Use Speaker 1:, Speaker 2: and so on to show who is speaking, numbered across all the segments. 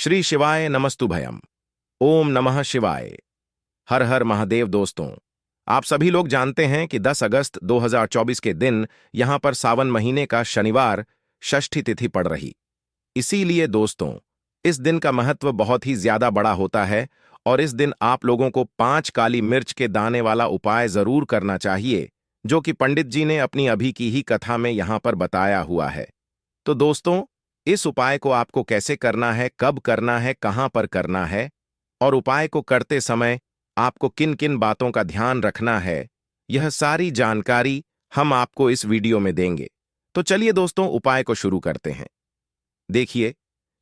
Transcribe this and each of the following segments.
Speaker 1: श्री शिवाय नमस्तुभयम। ओम नमः शिवाय। हर हर महादेव। दोस्तों, आप सभी लोग जानते हैं कि 10 अगस्त 2024 के दिन यहां पर सावन महीने का शनिवार षष्ठी तिथि पड़ रही। इसीलिए दोस्तों, इस दिन का महत्व बहुत ही ज्यादा बड़ा होता है और इस दिन आप लोगों को 5 काली मिर्च के दाने वाला उपाय जरूर करना चाहिए, जो कि पंडित जी ने अपनी अभी की ही कथा में यहां पर बताया हुआ है। तो दोस्तों, इस उपाय को आपको कैसे करना है, कब करना है, कहां पर करना है और उपाय को करते समय आपको किन किन बातों का ध्यान रखना है, यह सारी जानकारी हम आपको इस वीडियो में देंगे। तो चलिए दोस्तों, उपाय को शुरू करते हैं। देखिए,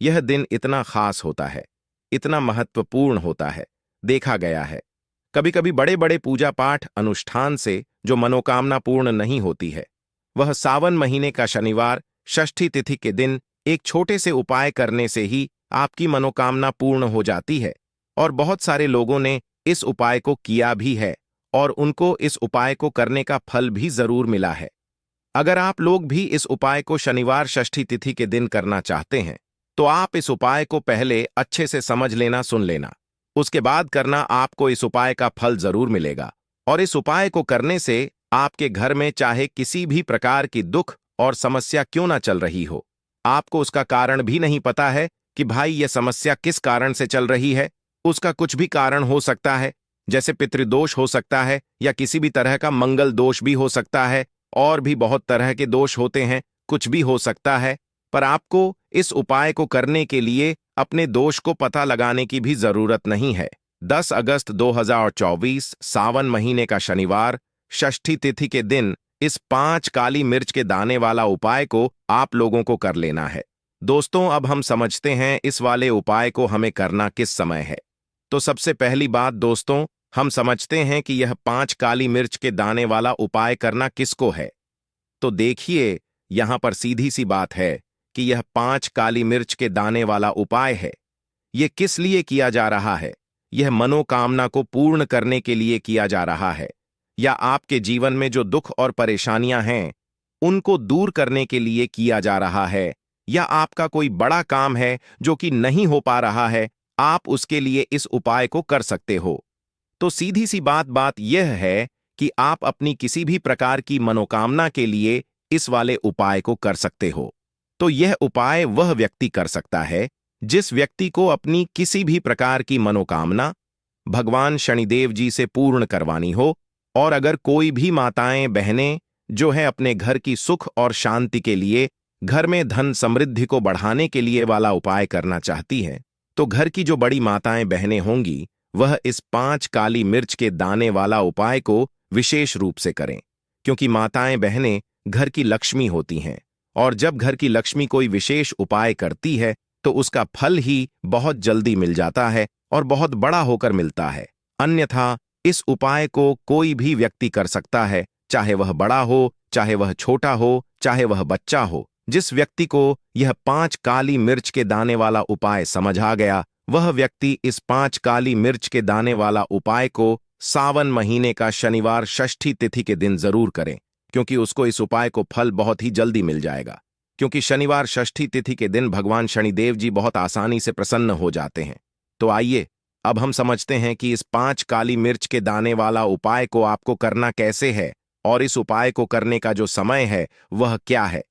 Speaker 1: यह दिन इतना खास होता है, इतना महत्वपूर्ण होता है। देखा गया है कभी कभी बड़े बड़े पूजा पाठ अनुष्ठान से जो मनोकामना पूर्ण नहीं होती है, वह सावन महीने का शनिवार षष्ठी तिथि के दिन एक छोटे से उपाय करने से ही आपकी मनोकामना पूर्ण हो जाती है। और बहुत सारे लोगों ने इस उपाय को किया भी है और उनको इस उपाय को करने का फल भी जरूर मिला है। अगर आप लोग भी इस उपाय को शनिवार षष्ठी तिथि के दिन करना चाहते हैं, तो आप इस उपाय को पहले अच्छे से समझ लेना, सुन लेना, उसके बाद करना। आपको इस उपाय का फल जरूर मिलेगा। और इस उपाय को करने से आपके घर में चाहे किसी भी प्रकार की दुख और समस्या क्यों ना चल रही हो, आपको उसका कारण भी नहीं पता है कि भाई यह समस्या किस कारण से चल रही है। उसका कुछ भी कारण हो सकता है, जैसे पितृदोष हो सकता है या किसी भी तरह का मंगल दोष भी हो सकता है, और भी बहुत तरह के दोष होते हैं, कुछ भी हो सकता है। पर आपको इस उपाय को करने के लिए अपने दोष को पता लगाने की भी जरूरत नहीं है। 10 अगस्त 2024 सावन महीने का शनिवार षष्ठी तिथि के दिन इस 5 काली मिर्च के दाने वाला उपाय को आप लोगों को कर लेना है। दोस्तों, अब हम समझते हैं इस वाले उपाय को हमें करना किस समय है। तो सबसे पहली बात दोस्तों, हम समझते हैं कि यह 5 काली मिर्च के दाने वाला उपाय करना किसको है। तो देखिए, यहां पर सीधी सी बात है कि यह 5 काली मिर्च के दाने वाला उपाय है। यह किस लिए किया जा रहा है? यह मनोकामना को पूर्ण करने के लिए किया जा रहा है, या आपके जीवन में जो दुख और परेशानियां हैं उनको दूर करने के लिए किया जा रहा है, या आपका कोई बड़ा काम है जो कि नहीं हो पा रहा है, आप उसके लिए इस उपाय को कर सकते हो। तो सीधी सी बात यह है कि आप अपनी किसी भी प्रकार की मनोकामना के लिए इस वाले उपाय को कर सकते हो। तो यह उपाय वह व्यक्ति कर सकता है जिस व्यक्ति को अपनी किसी भी प्रकार की मनोकामना भगवान शनिदेव जी से पूर्ण करवानी हो, और अगर कोई भी माताएं बहनें जो है अपने घर की सुख और शांति के लिए, घर में धन समृद्धि को बढ़ाने के लिए वाला उपाय करना चाहती हैं, तो घर की जो बड़ी माताएं बहनें होंगी वह इस 5 काली मिर्च के दाने वाला उपाय को विशेष रूप से करें। क्योंकि माताएं बहनें घर की लक्ष्मी होती हैं, और जब घर की लक्ष्मी कोई विशेष उपाय करती है तो उसका फल ही बहुत जल्दी मिल जाता है और बहुत बड़ा होकर मिलता है। अन्यथा इस उपाय को कोई भी व्यक्ति कर सकता है, चाहे वह बड़ा हो, चाहे वह छोटा हो, चाहे वह बच्चा हो। जिस व्यक्ति को यह 5 काली मिर्च के दाने वाला उपाय समझ आ गया, वह व्यक्ति इस 5 काली मिर्च के दाने वाला उपाय को सावन महीने का शनिवार षष्ठी तिथि के दिन जरूर करें, क्योंकि उसको इस उपाय को फल बहुत ही जल्दी मिल जाएगा। क्योंकि शनिवार षष्ठी तिथि के दिन भगवान शनिदेव जी बहुत आसानी से प्रसन्न हो जाते हैं। तो आइए, अब हम समझते हैं कि इस 5 काली मिर्च के दाने वाला उपाय को आपको करना कैसे है, और इस उपाय को करने का जो समय है वह क्या है।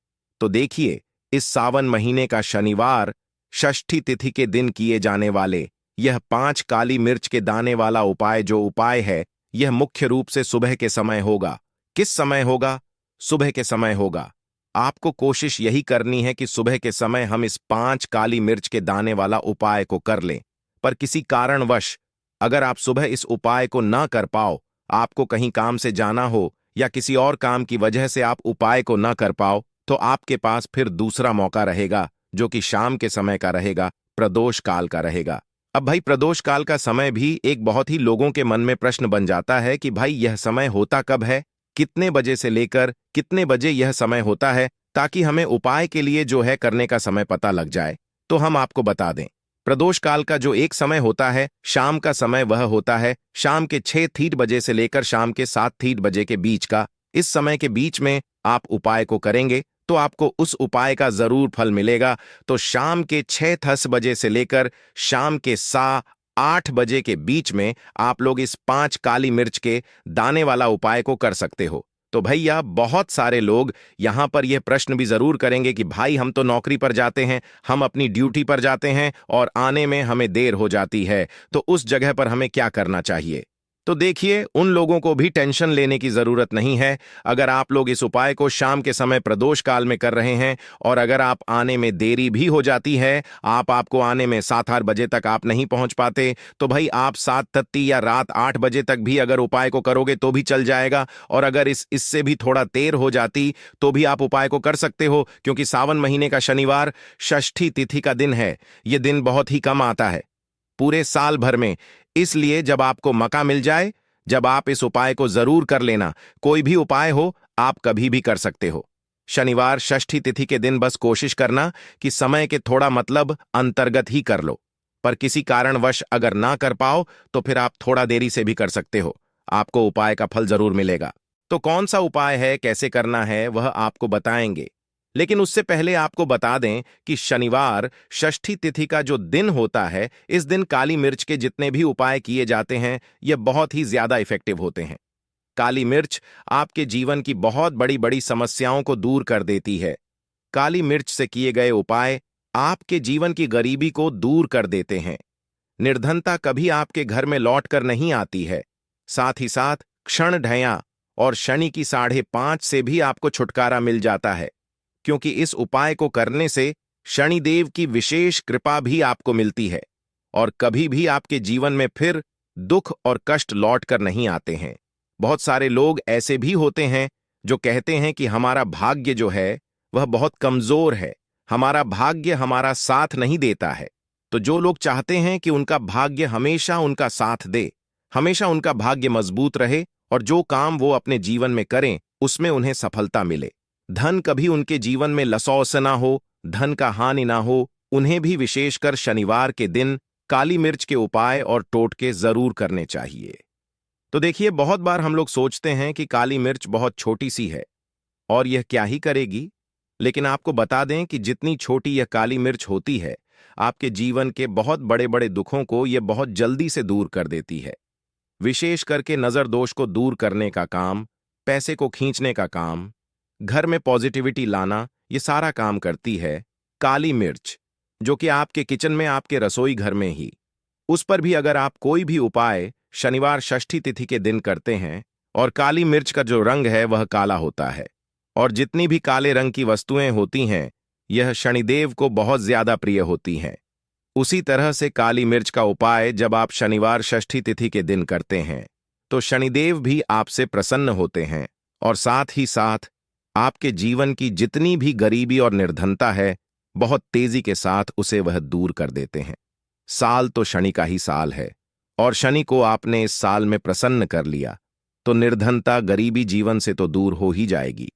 Speaker 1: तो देखिए, इस सावन महीने का शनिवार षष्ठी तिथि के दिन किए जाने वाले यह 5 काली मिर्च के दाने वाला उपाय जो उपाय है, यह मुख्य रूप से सुबह के समय होगा। किस समय होगा? सुबह के समय होगा। आपको कोशिश यही करनी है कि सुबह के समय हम इस 5 काली मिर्च के दाने वाला उपाय को कर लें। पर किसी कारणवश अगर आप सुबह इस उपाय को ना कर पाओ, आपको कहीं काम से जाना हो या किसी और काम की वजह से आप उपाय को ना कर पाओ, तो आपके पास फिर दूसरा मौका रहेगा, जो कि शाम के समय का रहेगा, प्रदोष काल का रहेगा। अब भाई, प्रदोष काल का समय भी एक बहुत ही लोगों के मन में प्रश्न बन जाता है कि भाई यह समय होता कब है, कितने बजे से लेकर कितने बजे यह समय होता है, ताकि हमें उपाय के लिए जो है करने का समय पता लग जाए। तो हम आपको बता दें, प्रदोष काल का जो एक समय होता है, शाम का समय, वह होता है शाम के 6 बजे से लेकर शाम के 7 बजे के बीच का। इस समय के बीच में आप उपाय को करेंगे तो आपको उस उपाय का जरूर फल मिलेगा। तो शाम के 6:10 बजे से लेकर शाम के 8 बजे के बीच में आप लोग इस 5 काली मिर्च के दाने वाला उपाय को कर सकते हो। तो भैया, बहुत सारे लोग यहां पर यह प्रश्न भी जरूर करेंगे कि भाई, हम तो नौकरी पर जाते हैं, हम अपनी ड्यूटी पर जाते हैं और आने में हमें देर हो जाती है, तो उस जगह पर हमें क्या करना चाहिए। तो देखिए, उन लोगों को भी टेंशन लेने की जरूरत नहीं है। अगर आप लोग इस उपाय को शाम के समय प्रदोष काल में कर रहे हैं और अगर आप आने में देरी भी हो जाती है, आपको आने में 7-8 बजे तक आप नहीं पहुंच पाते, तो भाई आप 7:30 या रात 8 बजे तक भी अगर उपाय को करोगे तो भी चल जाएगा। और अगर इससे भी थोड़ा देर हो जाती तो भी आप उपाय को कर सकते हो, क्योंकि सावन महीने का शनिवार षष्ठी तिथि का दिन है। यह दिन बहुत ही कम आता है पूरे साल भर में। इसलिए जब आपको मौका मिल जाए, जब आप इस उपाय को जरूर कर लेना। कोई भी उपाय हो, आप कभी भी कर सकते हो। शनिवार षष्ठी तिथि के दिन बस कोशिश करना कि समय के थोड़ा मतलब अंतर्गत ही कर लो। पर किसी कारणवश अगर ना कर पाओ तो फिर आप थोड़ा देरी से भी कर सकते हो, आपको उपाय का फल जरूर मिलेगा। तो कौन सा उपाय है, कैसे करना है, वह आपको बताएंगे। लेकिन उससे पहले आपको बता दें कि शनिवार षष्ठी तिथि का जो दिन होता है, इस दिन काली मिर्च के जितने भी उपाय किए जाते हैं, ये बहुत ही ज्यादा इफेक्टिव होते हैं। काली मिर्च आपके जीवन की बहुत बड़ी बड़ी समस्याओं को दूर कर देती है। काली मिर्च से किए गए उपाय आपके जीवन की गरीबी को दूर कर देते हैं। निर्धनता कभी आपके घर में लौट कर नहीं आती है। साथ ही साथ क्षण ढया और शनि की 5:30 से भी आपको छुटकारा मिल जाता है, क्योंकि इस उपाय को करने से शनिदेव की विशेष कृपा भी आपको मिलती है और कभी भी आपके जीवन में फिर दुख और कष्ट लौट कर नहीं आते हैं। बहुत सारे लोग ऐसे भी होते हैं जो कहते हैं कि हमारा भाग्य जो है वह बहुत कमजोर है, हमारा भाग्य हमारा साथ नहीं देता है। तो जो लोग चाहते हैं कि उनका भाग्य हमेशा उनका साथ दे, हमेशा उनका भाग्य मजबूत रहे और जो काम वो अपने जीवन में करें उसमें उन्हें सफलता मिले, धन कभी उनके जीवन में लसौस ना हो, धन का हानि ना हो, उन्हें भी विशेषकर शनिवार के दिन काली मिर्च के उपाय और टोटके जरूर करने चाहिए। तो देखिए, बहुत बार हम लोग सोचते हैं कि काली मिर्च बहुत छोटी सी है और यह क्या ही करेगी, लेकिन आपको बता दें कि जितनी छोटी यह काली मिर्च होती है, आपके जीवन के बहुत बड़े बड़े दुखों को यह बहुत जल्दी से दूर कर देती है। विशेष करके नजर दोष को दूर करने का काम, पैसे को खींचने का काम, घर में पॉजिटिविटी लाना, ये सारा काम करती है काली मिर्च, जो कि आपके किचन में, आपके रसोई घर में ही। उस पर भी अगर आप कोई भी उपाय शनिवार षष्ठी तिथि के दिन करते हैं, और काली मिर्च का जो रंग है वह काला होता है, और जितनी भी काले रंग की वस्तुएं होती हैं यह शनिदेव को बहुत ज्यादा प्रिय होती हैं। उसी तरह से काली मिर्च का उपाय जब आप शनिवार षष्ठी तिथि के दिन करते हैं तो शनिदेव भी आपसे प्रसन्न होते हैं और साथ ही साथ आपके जीवन की जितनी भी गरीबी और निर्धनता है, बहुत तेजी के साथ उसे वह दूर कर देते हैं। साल तो शनि का ही साल है और शनि को आपने इस साल में प्रसन्न कर लिया तो निर्धनता, गरीबी जीवन से तो दूर हो ही जाएगी।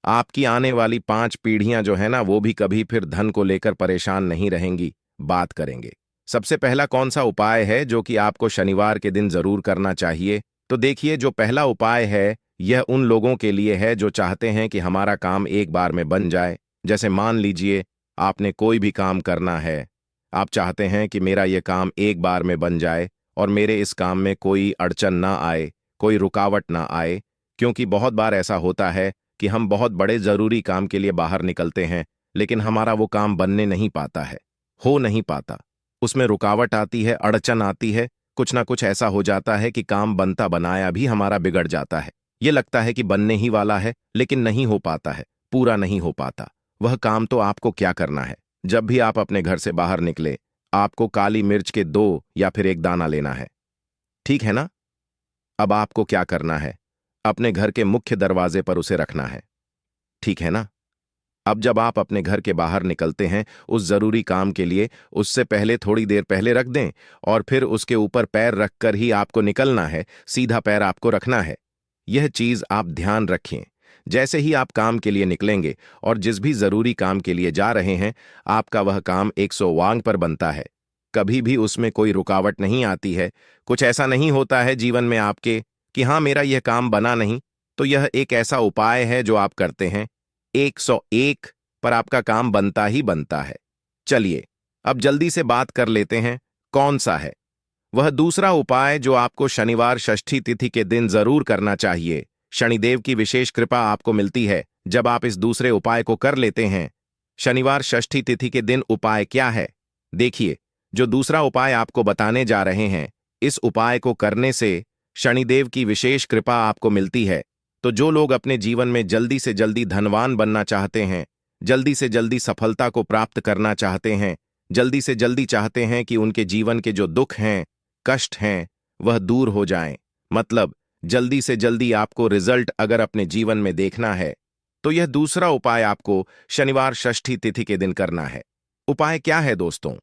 Speaker 1: आपकी आने वाली 5 पीढ़ियां जो है ना, वो भी कभी फिर धन को लेकर परेशान नहीं रहेंगी। बात करेंगे सबसे पहला कौन सा उपाय है जो कि आपको शनिवार के दिन जरूर करना चाहिए। तो देखिए, जो पहला उपाय है यह उन लोगों के लिए है जो चाहते हैं कि हमारा काम एक बार में बन जाए। जैसे मान लीजिए आपने कोई भी काम करना है, आप चाहते हैं कि मेरा यह काम एक बार में बन जाए और मेरे इस काम में कोई अड़चन ना आए, कोई रुकावट ना आए। क्योंकि बहुत बार ऐसा होता है कि हम बहुत बड़े जरूरी काम के लिए बाहर निकलते हैं, लेकिन हमारा वो काम बनने नहीं पाता है, हो नहीं पाता, उसमें रुकावट आती है, अड़चन आती है, कुछ ना कुछ ऐसा हो जाता है कि काम बनता बनाया भी हमारा बिगड़ जाता है। ये लगता है कि बनने ही वाला है लेकिन नहीं हो पाता है, पूरा नहीं हो पाता। वह काम तो आपको क्या करना है, जब भी आप अपने घर से बाहर निकले, आपको काली मिर्च के 2 या फिर 1 दाना लेना है, ठीक है ना। अब आपको क्या करना है, अपने घर के मुख्य दरवाजे पर उसे रखना है, ठीक है ना। अब जब आप अपने घर के बाहर निकलते हैं उस जरूरी काम के लिए, उससे पहले थोड़ी देर पहले रख दें और फिर उसके ऊपर पैर रखकर ही आपको निकलना है, सीधा पैर आपको रखना है। यह चीज आप ध्यान रखें। जैसे ही आप काम के लिए निकलेंगे और जिस भी जरूरी काम के लिए जा रहे हैं, आपका वह काम 100 वांग पर बनता है, कभी भी उसमें कोई रुकावट नहीं आती है। कुछ ऐसा नहीं होता है जीवन में आपके कि हाँ, मेरा यह काम बना नहीं। तो यह एक ऐसा उपाय है जो आप करते हैं, 101 पर आपका काम बनता ही बनता है। चलिए अब जल्दी से बात कर लेते हैं, कौन सा है वह दूसरा उपाय जो आपको शनिवार षष्ठी तिथि के दिन जरूर करना चाहिए। शनिदेव की विशेष कृपा आपको मिलती है जब आप इस दूसरे उपाय को कर लेते हैं। शनिवार षष्ठी तिथि के दिन उपाय क्या है? देखिए, जो दूसरा उपाय आपको बताने जा रहे हैं, इस उपाय को करने से शनिदेव की विशेष कृपा आपको मिलती है। तो जो लोग अपने जीवन में जल्दी से जल्दी धनवान बनना चाहते हैं, जल्दी से जल्दी सफलता को प्राप्त करना चाहते हैं, जल्दी से जल्दी चाहते हैं कि उनके जीवन के जो दुख हैं, कष्ट हैं, वह दूर हो जाएं, मतलब जल्दी से जल्दी आपको रिजल्ट अगर अपने जीवन में देखना है, तो यह दूसरा उपाय आपको शनिवार षष्ठी तिथि के दिन करना है। उपाय क्या है दोस्तों?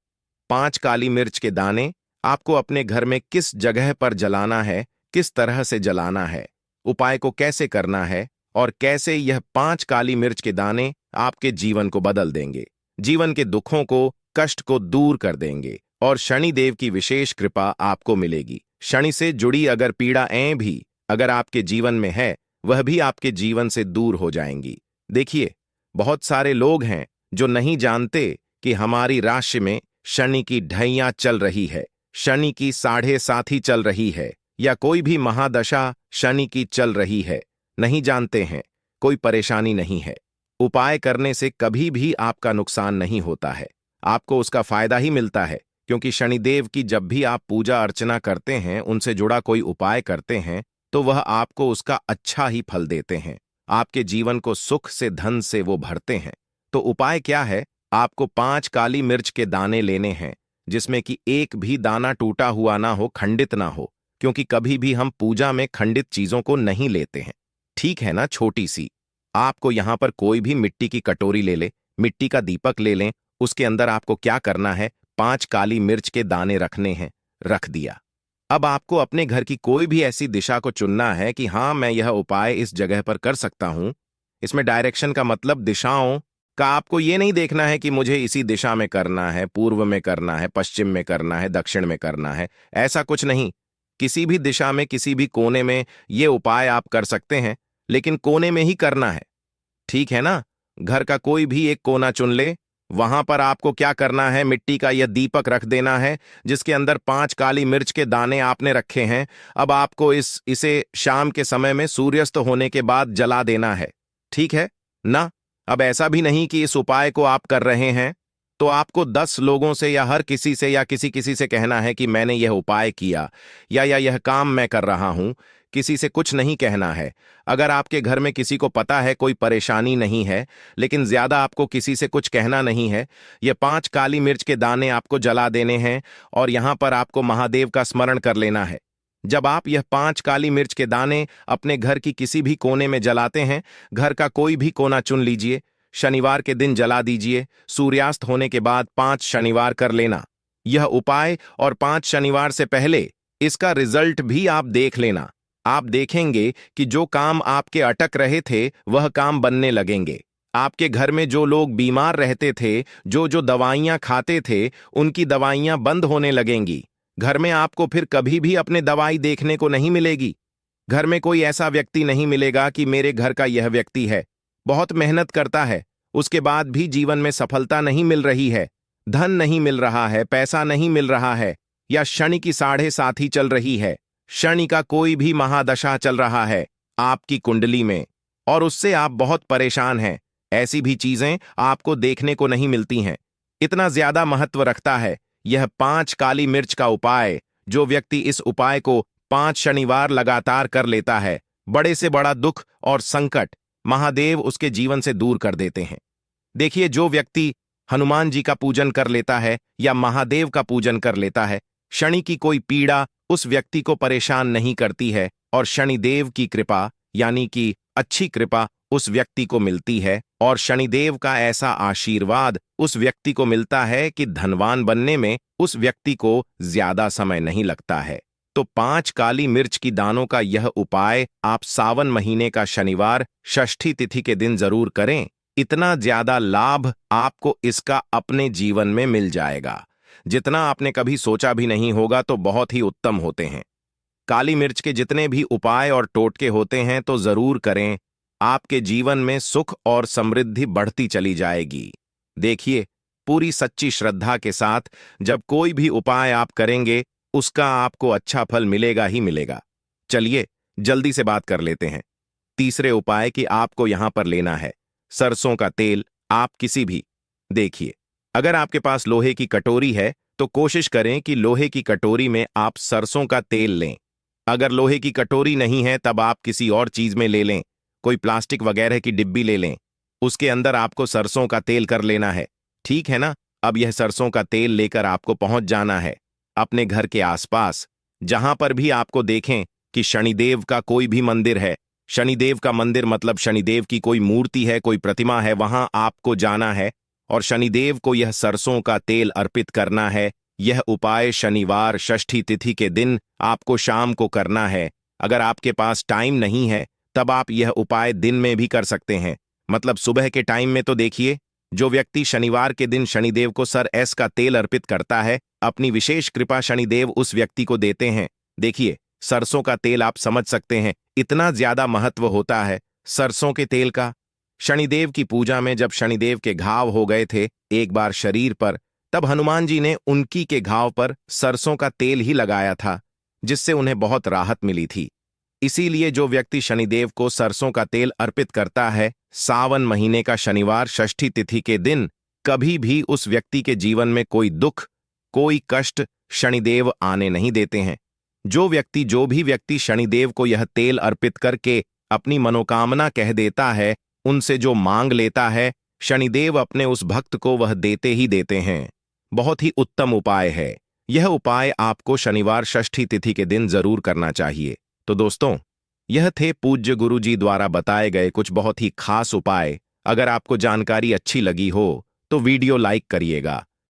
Speaker 1: 5 काली मिर्च के दाने आपको अपने घर में किस जगह पर जलाना है, किस तरह से जलाना है, उपाय को कैसे करना है और कैसे यह 5 काली मिर्च के दाने आपके जीवन को बदल देंगे, जीवन के दुखों को, कष्ट को दूर कर देंगे और शनिदेव की विशेष कृपा आपको मिलेगी। शनि से जुड़ी अगर पीड़ाएं भी अगर आपके जीवन में है, वह भी आपके जीवन से दूर हो जाएंगी। देखिए, बहुत सारे लोग हैं जो नहीं जानते कि हमारी राशि में शनि की ढैया चल रही है, शनि की 7.5 चल रही है, या कोई भी महादशा शनि की चल रही है। नहीं जानते हैं, कोई परेशानी नहीं है। उपाय करने से कभी भी आपका नुकसान नहीं होता है, आपको उसका फायदा ही मिलता है, क्योंकि शनिदेव की जब भी आप पूजा अर्चना करते हैं, उनसे जुड़ा कोई उपाय करते हैं, तो वह आपको उसका अच्छा ही फल देते हैं। आपके जीवन को सुख से, धन से वो भरते हैं। तो उपाय क्या है? आपको 5 काली मिर्च के दाने लेने हैं, जिसमें कि एक भी दाना टूटा हुआ ना हो, खंडित ना हो, क्योंकि कभी भी हम पूजा में खंडित चीजों को नहीं लेते हैं। ठीक है ना? छोटी सी आपको यहां पर कोई भी मिट्टी की कटोरी ले ले, मिट्टी का दीपक ले लें, उसके अंदर आपको क्या करना है? 5 काली मिर्च के दाने रखने हैं। रख दिया। अब आपको अपने घर की कोई भी ऐसी दिशा को चुनना है कि हाँ, मैं यह उपाय इस जगह पर कर सकता हूं। इसमें डायरेक्शन का मतलब दिशाओं का आपको ये नहीं देखना है कि मुझे इसी दिशा में करना है, पूर्व में करना है, पश्चिम में करना है, दक्षिण में करना है, ऐसा कुछ नहीं। किसी भी दिशा में, किसी भी कोने में ये उपाय आप कर सकते हैं, लेकिन कोने में ही करना है। ठीक है ना? घर का कोई भी एक कोना चुन ले, वहां पर आपको क्या करना है? मिट्टी का यह दीपक रख देना है, जिसके अंदर 5 काली मिर्च के दाने आपने रखे हैं। अब आपको इसे शाम के समय में सूर्यास्त होने के बाद जला देना है। ठीक है ना? अब ऐसा भी नहीं कि इस उपाय को आप कर रहे हैं तो आपको 10 लोगों से या हर किसी से या किसी से कहना है कि मैंने यह उपाय किया या यह काम मैं कर रहा हूं। किसी से कुछ नहीं कहना है। अगर आपके घर में किसी को पता है कोई परेशानी नहीं है, लेकिन ज्यादा आपको किसी से कुछ कहना नहीं है, ये 5 काली मिर्च के दाने आपको जला देने हैं और यहां पर आपको महादेव का स्मरण कर लेना है। जब आप यह 5 काली मिर्च के दाने अपने घर की किसी भी कोने में जलाते हैं, घर का कोई भी कोना चुन लीजिए, शनिवार के दिन जला दीजिए। सूर्यास्त होने के बाद 5 शनिवार कर लेना यह उपाय, और 5 शनिवार से पहले इसका रिजल्ट भी आप देख लेना। आप देखेंगे कि जो काम आपके अटक रहे थे वह काम बनने लगेंगे। आपके घर में जो लोग बीमार रहते थे, जो दवाइयां खाते थे, उनकी दवाइयां बंद होने लगेंगी। घर में आपको फिर कभी भी अपने दवाई देखने को नहीं मिलेगी। घर में कोई ऐसा व्यक्ति नहीं मिलेगा कि मेरे घर का यह व्यक्ति है, बहुत मेहनत करता है, उसके बाद भी जीवन में सफलता नहीं मिल रही है, धन नहीं मिल रहा है, पैसा नहीं मिल रहा है, या शनि की 7.5 चल रही है, शनि का कोई भी महादशा चल रहा है आपकी कुंडली में और उससे आप बहुत परेशान हैं। ऐसी भी चीजें आपको देखने को नहीं मिलती हैं। इतना ज्यादा महत्व रखता है यह 5 काली मिर्च का उपाय। जो व्यक्ति इस उपाय को 5 शनिवार लगातार कर लेता है, बड़े से बड़ा दुख और संकट महादेव उसके जीवन से दूर कर देते हैं। देखिए, जो व्यक्ति हनुमान जी का पूजन कर लेता है या महादेव का पूजन कर लेता है, शनि की कोई पीड़ा उस व्यक्ति को परेशान नहीं करती है और शनिदेव की कृपा यानी कि अच्छी कृपा उस व्यक्ति को मिलती है और शनिदेव का ऐसा आशीर्वाद उस व्यक्ति को मिलता है कि धनवान बनने में उस व्यक्ति को ज्यादा समय नहीं लगता है। तो 5 काली मिर्च की दानों का यह उपाय आप सावन महीने का शनिवार षष्ठी तिथि के दिन जरूर करें। इतना ज्यादा लाभ आपको इसका अपने जीवन में मिल जाएगा जितना आपने कभी सोचा भी नहीं होगा। तो बहुत ही उत्तम होते हैं काली मिर्च के जितने भी उपाय और टोटके होते हैं, तो जरूर करें। आपके जीवन में सुख और समृद्धि बढ़ती चली जाएगी। देखिए, पूरी सच्ची श्रद्धा के साथ जब कोई भी उपाय आप करेंगे, उसका आपको अच्छा फल मिलेगा ही मिलेगा। चलिए जल्दी से बात कर लेते हैं। तीसरे उपाय की आपको यहां पर लेना है सरसों का तेल। आप किसी भी, देखिए, अगर आपके पास लोहे की कटोरी है तो कोशिश करें कि लोहे की कटोरी में आप सरसों का तेल लें। अगर लोहे की कटोरी नहीं है तब आप किसी और चीज में ले लें, कोई प्लास्टिक वगैरह की डिब्बी ले लें, उसके अंदर आपको सरसों का तेल कर लेना है। ठीक है ना? अब यह सरसों का तेल लेकर आपको पहुंच जाना है अपने घर के आसपास, जहां पर भी आपको देखें कि शनिदेव का कोई भी मंदिर है। शनिदेव का मंदिर मतलब शनिदेव की कोई मूर्ति है, कोई प्रतिमा है, वहां आपको जाना है और शनिदेव को यह सरसों का तेल अर्पित करना है। यह उपाय शनिवार षष्ठी तिथि के दिन आपको शाम को करना है। अगर आपके पास टाइम नहीं है तब आप यह उपाय दिन में भी कर सकते हैं, मतलब सुबह के टाइम में। तो देखिए, जो व्यक्ति शनिवार के दिन शनिदेव को सरस का तेल अर्पित करता है, अपनी विशेष कृपा शनिदेव उस व्यक्ति को देते हैं। देखिए, सरसों का तेल आप समझ सकते हैं इतना ज्यादा महत्व होता है सरसों के तेल का। शनिदेव की पूजा में जब शनिदेव के घाव हो गए थे एक बार शरीर पर, तब हनुमान जी ने उनकी के घाव पर सरसों का तेल ही लगाया था, जिससे उन्हें बहुत राहत मिली थी। इसीलिए जो व्यक्ति शनिदेव को सरसों का तेल अर्पित करता है सावन महीने का शनिवार षष्ठी तिथि के दिन, कभी भी उस व्यक्ति के जीवन में कोई दुख, कोई कष्ट शनिदेव आने नहीं देते हैं। जो भी व्यक्ति शनिदेव को यह तेल अर्पित करके अपनी मनोकामना कह देता है, उनसे जो मांग लेता है, शनिदेव अपने उस भक्त को वह देते ही देते हैं। बहुत ही उत्तम उपाय है। यह उपाय आपको शनिवार षष्ठी तिथि के दिन जरूर करना चाहिए। तो दोस्तों, यह थे पूज्य गुरु जी द्वारा बताए गए कुछ बहुत ही खास उपाय। अगर आपको जानकारी अच्छी लगी हो तो वीडियो लाइक करिएगा